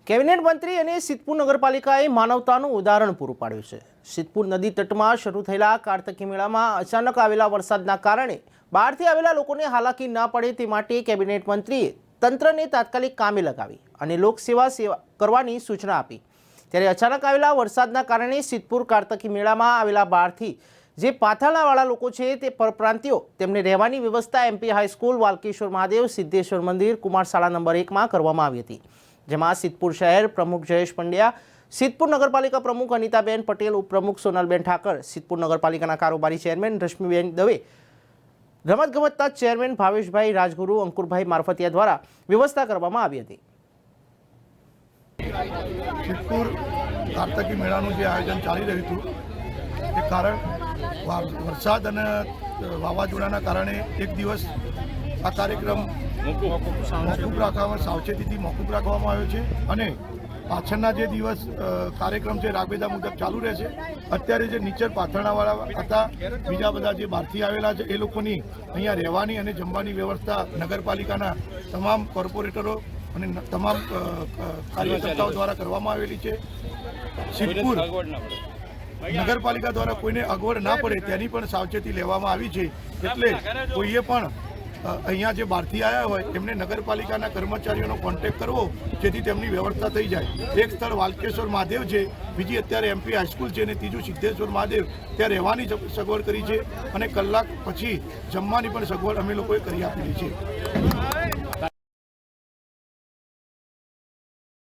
Cabinet મંત્રી અને સિદ્ધપુર નગરપાલિકાએ માનવતાનું ઉદાહરણ પૂરું પાડ્યું છે। સિદ્ધપુર નદી તટમાં શરૂ થયેલા કાર્તકી મેળામાં અચાનક આવેલા વરસાદના કારણે બહારથી આવેલા લોકોને હાલાકી ન પડે તે માટે કેબિનેટ મંત્રીએ તંત્રને તાત્કાલિક કામે લગાવી અને લોકસેવા કરવાની સૂચના આપી। ત્યારે અચાનક આવેલા વરસાદના કારણે સિદ્ધપુર કાર્તકી મેળામાં આવેલા બહારથી જે પાથરણાવાળા લોકો છે તે પરપ્રાંતિયો તેમને રહેવાની વ્યવસ્થા એમપી હાઈસ્કૂલ, વાલકેશ્વર મહાદેવ, સિદ્ધેશ્વર મંદિર, કુમાર શાળા નંબર 1માં કરવામાં આવી હતી। જેમાં સિદ્ધપુર શહેર પ્રમુખ જયેશ પંડ્યા, સિદ્ધપુર નગરપાલિકા પ્રમુખ અનિતાબેન પટેલ, ઉપપ્રમુખ સોનલબેન ઠાકર, સિદ્ધપુર નગરપાલિકાના કારોબારી ચેરમેન રશ્મિબેન દવે, રમતગમતના ચેરમેન ભાવેશભાઈ રાજગુરુ, અંકુરભાઈ મારફતિયા દ્વારા વ્યવસ્થા કરવામાં આવી હતી। સિદ્ધપુર કાર્તકી મેળાનું જે આયોજન ચાલી રહ્યું હતું એ કારણ વરસાદ અને વાવાઝોડાના કારણે એક દિવસ આ કાર્યક્રમ મોકૂફ રાખવામાં સાવચેતીથી મોકૂફ રાખવામાં આવ્યો છે અને પાછળના જે દિવસ કાર્યક્રમ છે રાબેતા મુજબ ચાલુ રહેશે। અત્યારે જે નીચે પાથરણાવાળા હતા, બીજા બધા જે બહારથી આવેલા છે એ લોકોની અહીંયા રહેવાની અને જમવાની વ્યવસ્થા નગરપાલિકાના તમામ કોર્પોરેટરો અને તમામ કાર્યકર્તાઓ દ્વારા કરવામાં આવેલી છે। સિદ્ધપુર નગરપાલિકા દ્વારા કોઈને અગવડ ના પડે તેની પણ સાવચેતી લેવામાં આવી છે। એટલે કોઈએ પણ અહીંયા જે બહારથી આવ્યા હોય એમને નગરપાલિકાના કર્મચારીઓનો કોન્ટેક્ટ કરવો જેથી તેમની વ્યવસ્થા થઈ જાય। એક સ્થળ વાલકેશ્વર મહાદેવ છે, બીજી અત્યારે એમપી હાઈસ્કૂલ છે અને ત્રીજું સિદ્ધેશ્વર મહાદેવ, ત્યાં રહેવાની સગવડ કરી છે અને કલાક પછી જમવાની પણ સગવડ અમે લોકોએ કરી આપેલી છે।